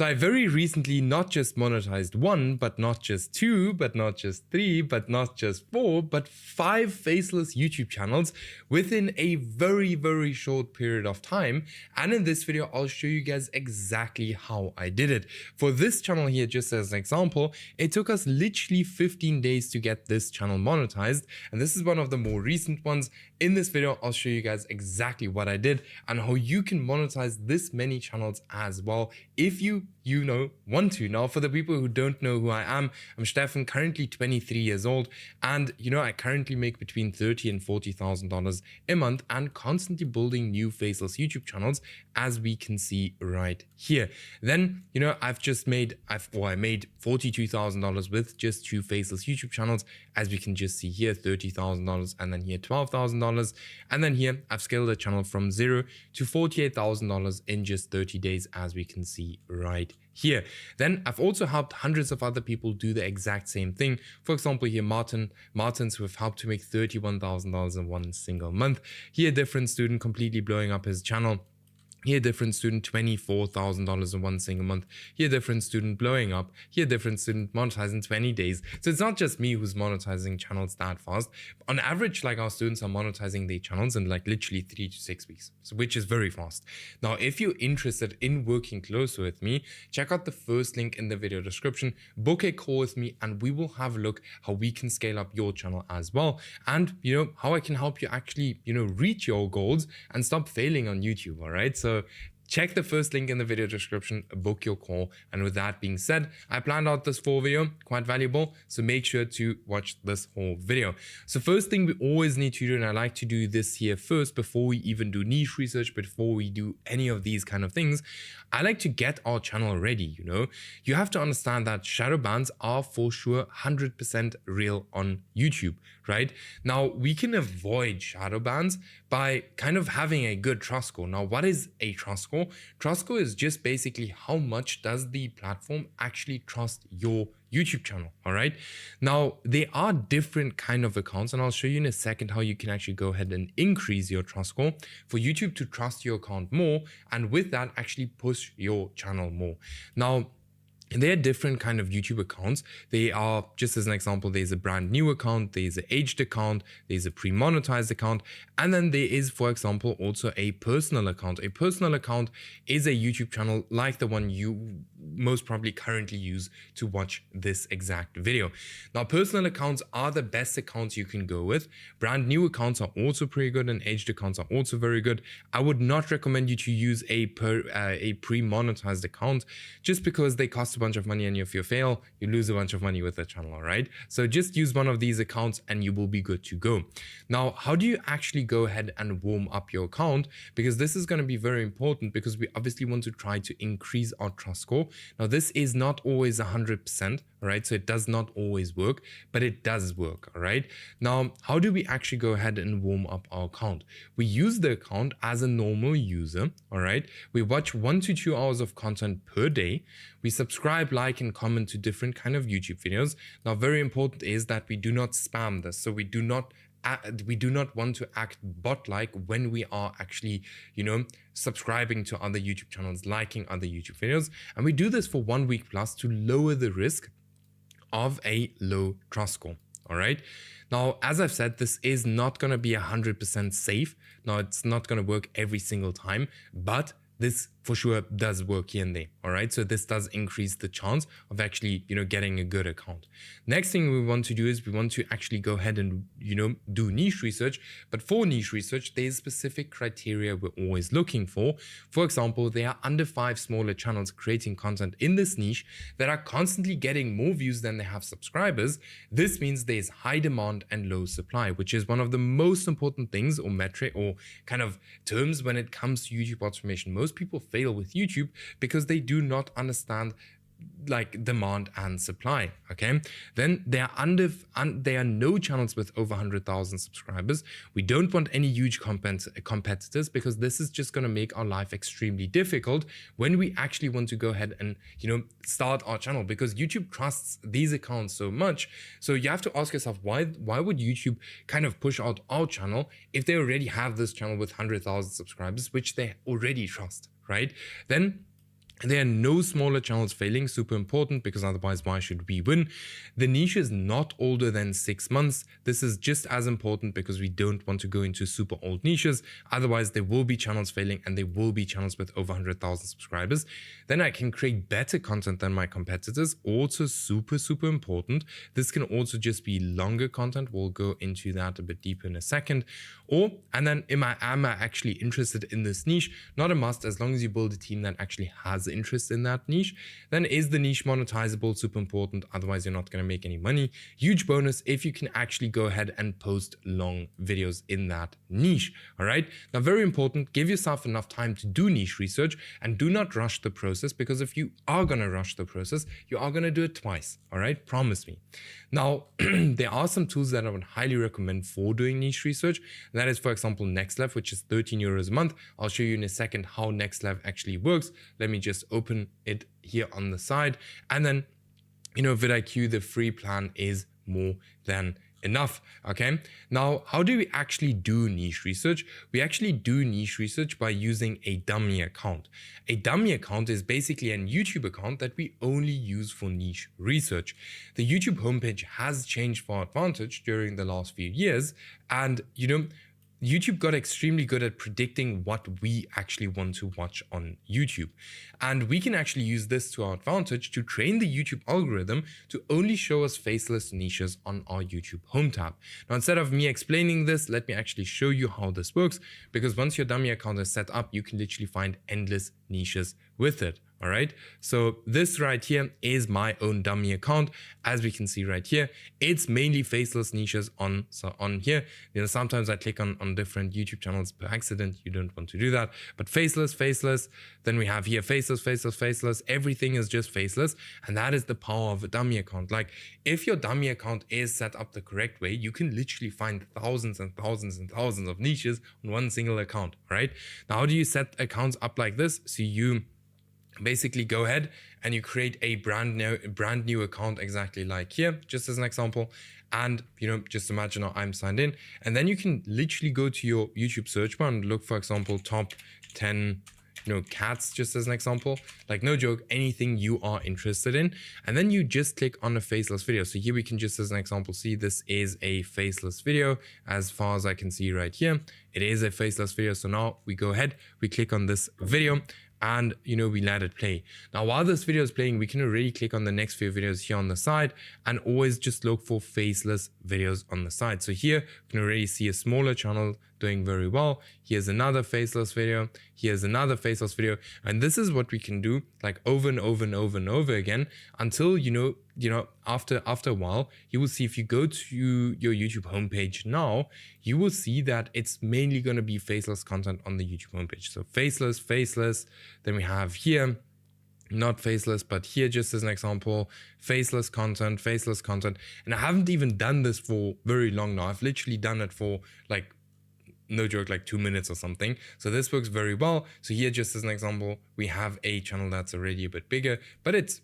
So I very recently not just monetized one, but not just two, but not just three, but not just four, but 5 faceless YouTube channels within a very short period of time. And in this video, I'll show you guys exactly how I did it. For this channel here, just as an example, it took us literally 15 days to get this channel monetized. And this is one of the more recent ones. In this video, I'll show you guys exactly what I did and how you can monetize this many channels as well if you want to. Now, for the people who don't know who I am, I'm Stefan, currently 23 years old, and I currently make between $30,000 and $40,000 a month and constantly building new faceless YouTube channels, as we can see right here. Then, I made $42,000 with just 2 faceless YouTube channels, as we can just see here, $30,000, and then here $12,000, and then here I've scaled the channel from 0 to $48,000 in just 30 days, as we can see right here. Then I've also helped hundreds of other people do the exact same thing. For example, here Martins, who have helped to make $31,000 in one single month. Here, a different student completely blowing up his channel. Here, a different student, $24,000 in one single month. Here, a different student blowing up. Here, a different student monetizing 20 days. So it's not just me who's monetizing channels that fast. On average, our students are monetizing their channels in literally 3 to 6 weeks, which is very fast. Now, if you're interested in working closer with me, check out the first link in the video description, book a call with me, and we will have a look how we can scale up your channel as well. And, how I can help you actually, reach your goals and stop failing on YouTube, all right? So check the first link in the video description, book your call. And with that being said, I planned out this full video, quite valuable, so make sure to watch this whole video. So first thing we always need to do, and I like to do this here first before we even do niche research, before we do any of these kind of things, I like to get our channel ready. You have to understand that shadow bans are for sure 100% real on YouTube, right? Now, we can avoid shadow bans by kind of having a good trust score. Now, what is a trust score? Trust score is just basically how much does the platform actually trust your YouTube channel, all right? Now, there are different kind of accounts, and I'll show you in a second how you can actually go ahead and increase your trust score for YouTube to trust your account more, and with that, actually push your channel more. Now, there are different kind of YouTube accounts. They are, just as an example, there's a brand new account, there's an aged account, there's a pre-monetized account, and then there is, for example, also a personal account. A personal account is a YouTube channel like the one you most probably currently use to watch this exact video. Now, personal accounts are the best accounts you can go with. Brand new accounts are also pretty good, and aged accounts are also very good. I would not recommend you to use a pre-monetized account just because they cost a bunch of money, and if you fail, you lose a bunch of money with the channel, all right? So just use one of these accounts and you will be good to go. Now, how do you actually go ahead and warm up your account? Because this is going to be very important, because we obviously want to try to increase our trust score. Now, this is not always 100%, all right? So it does not always work, but it does work, all right? Now, how do we actually go ahead and warm up our account? We use the account as a normal user, all right? We watch 1 to 2 hours of content per day. We subscribe, like, and comment to different kind of YouTube videos. Now, very important is that we do not spam this. So we do not want to act bot-like when we are actually, subscribing to other YouTube channels, liking other YouTube videos. And we do this for 1 week plus to lower the risk of a low trust score. All right. Now, as I've said, this is not going to be 100% safe. Now, it's not going to work every single time, but this for sure does work here and there, all right? So this does increase the chance of actually, getting a good account. Next thing we want to do is we want to actually go ahead and, do niche research. But for niche research, there's specific criteria we're always looking for. For example, there are under 5 smaller channels creating content in this niche that are constantly getting more views than they have subscribers. This means there's high demand and low supply, which is one of the most important things or metric or kind of terms when it comes to YouTube automation. Most people fail with YouTube because they do not understand demand and supply. Okay, then there are no channels with over 100,000 subscribers. We don't want any huge competitors, because this is just going to make our life extremely difficult when we actually want to go ahead and start our channel, because YouTube trusts these accounts so much. So you have to ask yourself, why would YouTube kind of push out our channel if they already have this channel with 100,000 subscribers, which they already trust, right? Then There are no smaller channels failing, super important, because otherwise why should we win? The niche is not older than 6 months. This is just as important because we don't want to go into super old niches. Otherwise there will be channels failing and there will be channels with over 100,000 subscribers. Then I can create better content than my competitors. Also super important. This can also just be longer content. We'll go into that a bit deeper in a second. And then am I actually interested in this niche? Not a must, as long as you build a team that actually has interest in that niche. Then is the niche monetizable? Super important, otherwise you're not going to make any money. Huge bonus if you can actually go ahead and post long videos in that niche. All right, now very important, give yourself enough time to do niche research and do not rush the process, because if you are going to rush the process, you are going to do it twice. All right, promise me. Now there are some tools that I would highly recommend for doing niche research. That is, for example, NextLev, which is 13 euros a month. I'll show you in a second how NextLev actually works. Let me just open it here on the side. And then, vidIQ, the free plan is more than enough. Okay, now how do we actually do niche research? We actually do niche research by using a dummy account. A dummy account is basically a YouTube account that we only use for niche research. The YouTube homepage has changed for our advantage during the last few years, and YouTube got extremely good at predicting what we actually want to watch on YouTube. And we can actually use this to our advantage to train the YouTube algorithm to only show us faceless niches on our YouTube home tab. Now, instead of me explaining this, let me actually show you how this works, because once your dummy account is set up, you can literally find endless niches with it. All right, so this right here is my own dummy account. As we can see right here, it's mainly faceless niches on here. Sometimes I click on different YouTube channels per accident. You don't want to do that, but faceless. Then we have here faceless. Everything is just faceless, and that is the power of a dummy account. Like, if your dummy account is set up the correct way, you can literally find thousands and thousands and thousands of niches on one single account. Right? Now, how do you set accounts up like this? So you basically go ahead and you create a brand new account, exactly like here, just as an example. And just imagine how I'm signed in, and then you can literally go to your YouTube search bar and look, for example, top 10 cats, just as an example. Like, no joke, anything you are interested in, and then you just click on a faceless video. So here we can just, as an example, see this is a faceless video. As far as I can see right here, it is a faceless video. So now we go ahead, we click on this video, and we let it play. Now, while this video is playing, we can already click on the next few videos here on the side, and always just look for faceless videos on the side. So here you can already see a smaller channel doing very well. Here's another faceless video. Here's another faceless video. And this is what we can do, like, over and over again, until after a while, you will see, if you go to your YouTube homepage now, you will see that it's mainly going to be faceless content on the YouTube homepage. So faceless. Then we have here, not faceless, but here, just as an example, faceless content. And I haven't even done this for very long now. I've literally done it for, like, no joke, like 2 minutes or something. So this works very well. So here, just as an example, we have a channel that's already a bit bigger, but it's,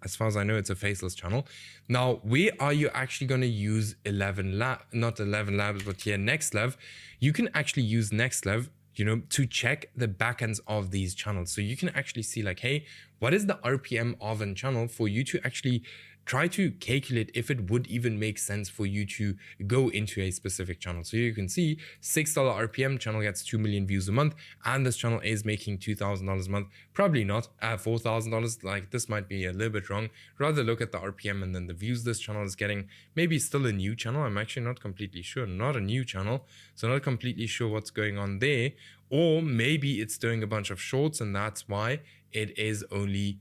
as far as I know, it's a faceless channel. Now, where are you actually going to use not 11 labs, but here NextLev? You can actually use NextLev, to check the backends of these channels. So you can actually see, like, hey, what is the RPM of a channel, for you to actually try to calculate if it would even make sense for you to go into a specific channel. So you can see $6 RPM channel gets 2 million views a month, and this channel is making $2,000 a month. Probably not $4,000. Like, this might be a little bit wrong. Rather look at the RPM and then the views this channel is getting. Maybe still a new channel. I'm actually not completely sure. Not a new channel, so not completely sure what's going on there. Or maybe it's doing a bunch of shorts, and that's why it is only,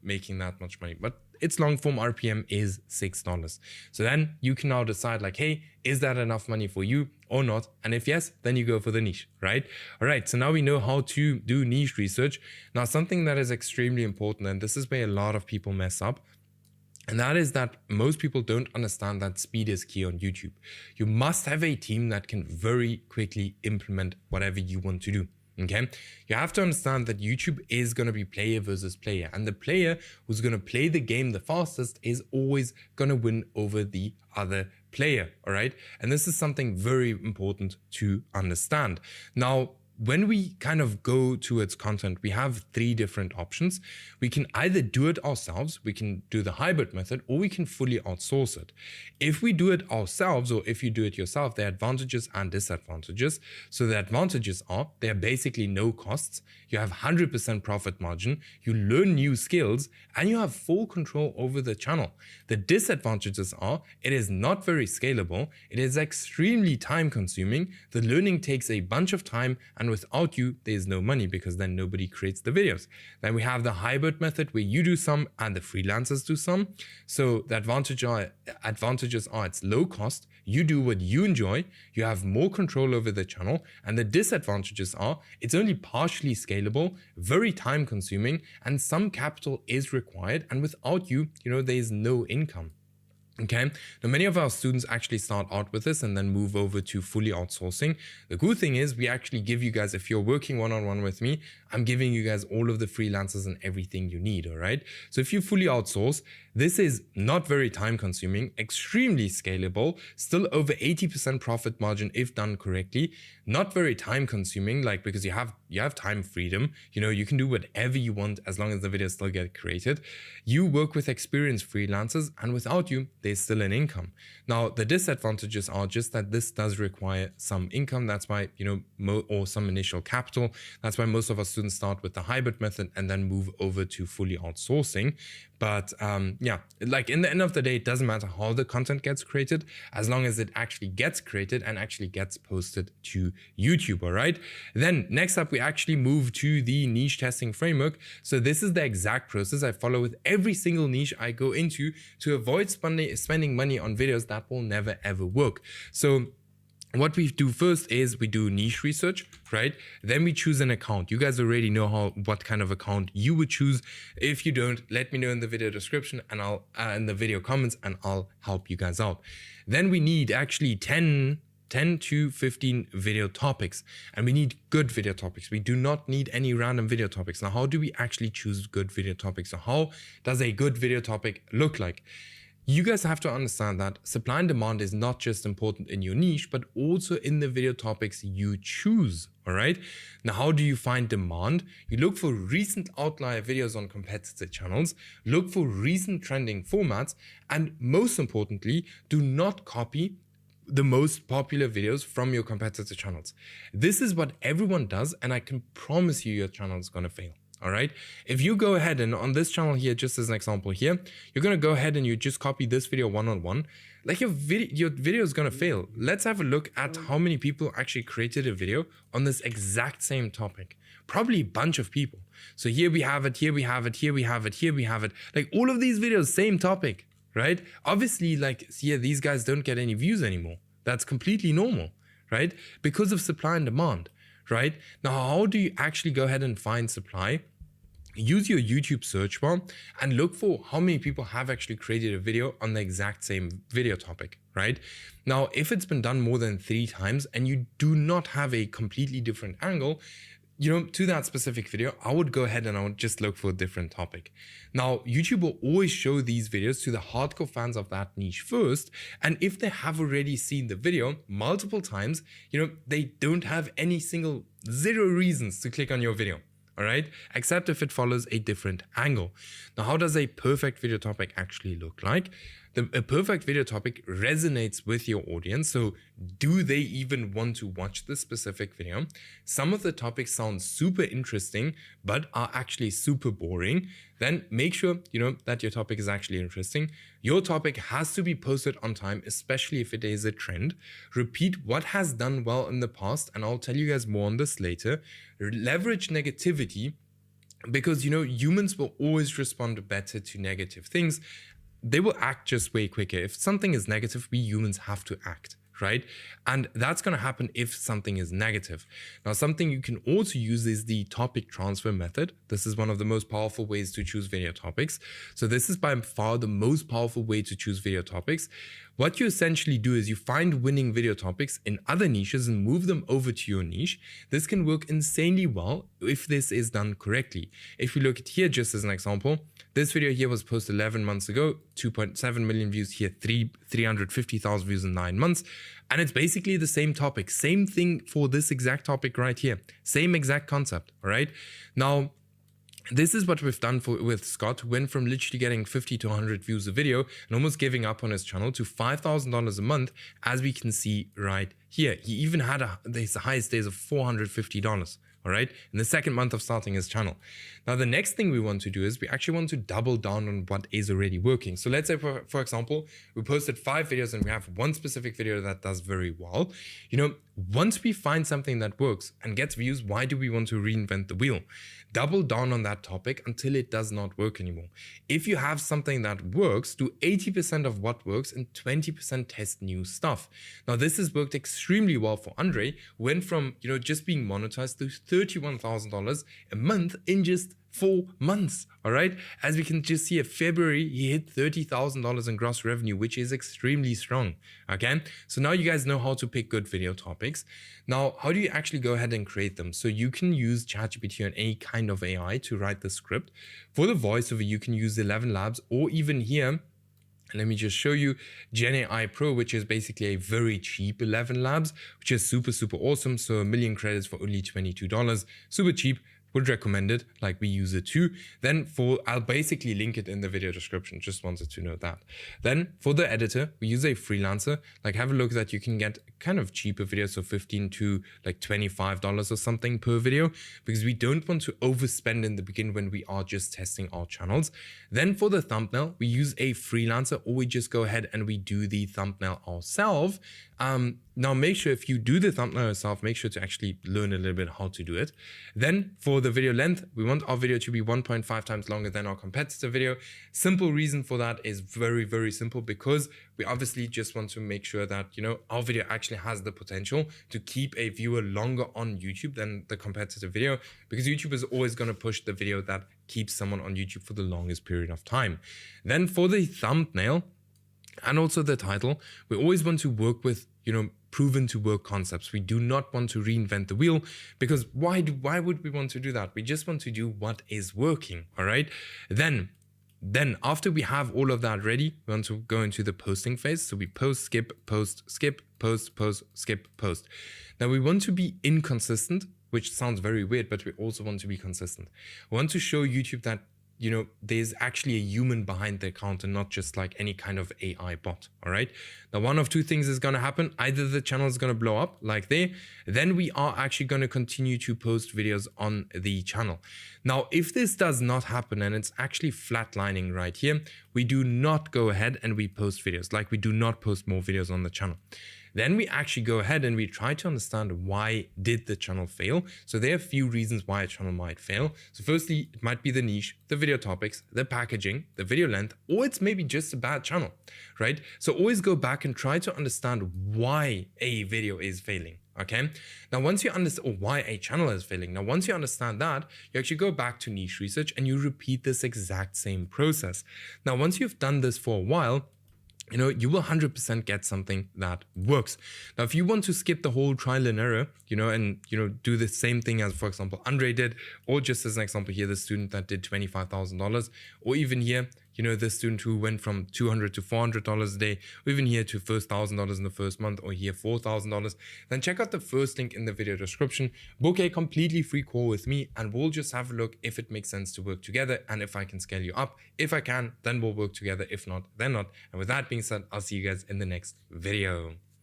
making that much money. But its long form RPM is $6. So then you can now decide, like, hey, is that enough money for you or not? And if yes, then you go for the niche, right? All right, so now we know how to do niche research. Now, something that is extremely important, and this is where a lot of people mess up, and that is that most people don't understand that speed is key on YouTube. You must have a team that can very quickly implement whatever you want to do. Okay, you have to understand that YouTube is going to be player versus player, and the player who's going to play the game the fastest is always going to win over the other player. All right, and this is something very important to understand. Now, when we kind of go towards content, we have three different options. We can either do it ourselves, we can do the hybrid method, or we can fully outsource it. If we do it ourselves, or if you do it yourself, there are advantages and disadvantages. So the advantages are there are basically no costs, you have 100% profit margin, you learn new skills, and you have full control over the channel. The disadvantages are it is not very scalable, it is extremely time consuming, the learning takes a bunch of time, and without you, there's no money because then nobody creates the videos. Then we have the hybrid method where you do some and the freelancers do some. So the advantages are it's low cost, you do what you enjoy, you have more control over the channel, and the disadvantages are it's only partially scalable, very time consuming, and some capital is required, and without you, there's no income. Okay, now many of our students actually start out with this and then move over to fully outsourcing. The cool thing is we actually give you guys, if you're working one-on-one with me, I'm giving you guys all of the freelancers and everything you need, all right? So if you fully outsource, this is not very time consuming, extremely scalable, still over 80% profit margin if done correctly, not very time consuming, like because you have time freedom, you can do whatever you want as long as the videos still get created. You work with experienced freelancers, and without you, there's still an income. Now, the disadvantages are just that this does require some income. That's why, or some initial capital. That's why most of our students start with the hybrid method and then move over to fully outsourcing. But yeah, like in the end of the day, it doesn't matter how the content gets created, as long as it actually gets created and actually gets posted to YouTube, all right? Then next up, we actually move to the niche testing framework. So this is the exact process I follow with every single niche I go into to avoid spending money on videos that will never ever work. So what we do first is we do niche research, right? Then we choose an account. You guys already know what kind of account you would choose. If you don't, let me know in the video description and I'll in the video comments, and I'll help you guys out. Then we need actually 10 to 15 video topics, and we need good video topics. We do not need any random video topics. Now, how do we actually choose good video topics? So how does a good video topic look like? You guys have to understand that supply and demand is not just important in your niche, but also in the video topics you choose, all right? Now, how do you find demand? You look for recent outlier videos on competitor channels, look for recent trending formats, and most importantly, do not copy the most popular videos from your competitor channels. This is what everyone does, and I can promise you your channel is going to fail. All right. If you go ahead and on this channel here, just as an example here, you're going to go ahead and you just copy this video one-on-one, like your video is going to fail. Let's have a look at how many people actually created a video on this exact same topic. Probably a bunch of people. So here we have it, here we have it, here we have it, here we have it. Like all of these videos, same topic, right? Obviously, like here, these guys don't get any views anymore. That's completely normal, right? Because of supply and demand, right? Now, how do you actually go ahead and find supply? Use your YouTube search bar and look for how many people have actually created a video on the exact same video topic, right? Now, if it's been done more than 3 times and you do not have a completely different angle, to that specific video, I would go ahead and I would just look for a different topic. Now, YouTube will always show these videos to the hardcore fans of that niche first. And if they have already seen the video multiple times, they don't have any single 0 reasons to click on your video. All right, except if it follows a different angle. Now, how does a perfect video topic actually look like? A perfect video topic resonates with your audience. So do they even want to watch this specific video? Some of the topics sound super interesting, but are actually super boring. Then make sure, that your topic is actually interesting. Your topic has to be posted on time, especially if it is a trend. Repeat what has done well in the past, and I'll tell you guys more on this later. Leverage negativity, because, humans will always respond better to negative things. They will act just way quicker. If something is negative, we humans have to act, right? And that's going to happen if something is negative. Now, something you can also use is the topic transfer method. This is one of the most powerful ways to choose video topics. So this is by far the most powerful way to choose video topics. what you essentially do is you find winning video topics in other niches and move them over to your niche. This can work insanely well if this is done correctly. If we look at here, just as an example, this video here was posted 11 months ago, 2.7 million views here, 350,000 views in 9 months. And it's basically the same topic, same thing for this exact topic right here, same exact concept, all right? Now, this is what we've done with Scott, who went from literally getting 50 to 100 views a video and almost giving up on his channel to $5,000 a month, as we can see right here. He even had the highest days of $450. All right, in the second month of starting his channel. Now, the next thing we want to do is we actually want to double down on what is already working. So let's say, for example, we posted 5 videos and we have one specific video that does very well. You know, once we find something that works and gets views, why do we want to reinvent the wheel? Double down on that topic until it does not work anymore. If you have something that works, do 80% of what works and 20% test new stuff. Now, this has worked extremely well for Andre, who went from, you know, just being monetized to $31,000 a month in just 4 months. All right, as we can just see, in February he hit $30,000 in gross revenue, which is extremely strong. Okay, so now you guys know how to pick good video topics. Now, how do you actually go ahead and create them? So you can use ChatGPT or any kind of AI to write the script. For the voiceover, you can use 11 Labs, or even here, let me just show you Gen AI Pro, which is basically a very cheap 11 Labs, which is super awesome. So 1 million credits for only $22, super cheap. Would recommend it, like we use it too. Then I'll basically link it in the video description, just wanted to know that. Then for the editor, we use a freelancer. Like, have a look that you can get kind of cheaper videos, so $15 to like $25 or something per video, because we don't want to overspend in the beginning when we are just testing our channels. Then for the thumbnail, we use a freelancer, or we just go ahead and we do the thumbnail ourselves. Now, make sure if you do the thumbnail yourself, make sure to actually learn a little bit how to do it. Then for the video length, we want our video to be 1.5 times longer than our competitor video. Simple reason for that is very simple, because we obviously just want to make sure that, you know, our video actually has the potential to keep a viewer longer on YouTube than the competitor video, because YouTube is always going to push the video that keeps someone on YouTube for the longest period of time. Then for the thumbnail and also the title, we always want to work with, you know, proven to work concepts. We do not want to reinvent the wheel, because why would we want to do that? We just want to do what is working. All right. Then after we have all of that ready, we want to go into the posting phase. So we post, skip, post, skip, post, post, skip, post. Now we want to be inconsistent, which sounds very weird, but we also want to be consistent. We want to show YouTube that, you know, there's actually a human behind the account and not just like any kind of AI bot. All right. Now, one of two things is going to happen. Either the channel is going to blow up like then we are actually going to continue to post videos on the channel. Now, if this does not happen and it's actually flatlining right here, we do not go ahead and we post videos. Like, we do not post more videos on the channel. Then we actually go ahead and we try to understand why did the channel fail. So there are a few reasons why a channel might fail. So firstly, it might be the niche, the video topics, the packaging, the video length, or it's maybe just a bad channel, right? So always go back and try to understand why a video is failing. Okay. Now, once you understand why a channel is failing, now once you understand that, you actually go back to niche research and you repeat this exact same process. Now, once you've done this for a while, you know, you will 100% get something that works. Now, if you want to skip the whole trial and error, you know, and, you know, do the same thing as, for example, Andre did, or just as an example here, the student that did $25,000, or even here, you know, the student who went from $200 to $400 a day, or even here to first $1,000 in the first month, or here $4,000, then check out the first link in the video description. Book a completely free call with me, and we'll just have a look if it makes sense to work together and if I can scale you up. If I can, then we'll work together. If not, then not. And with that being said, I'll see you guys in the next video.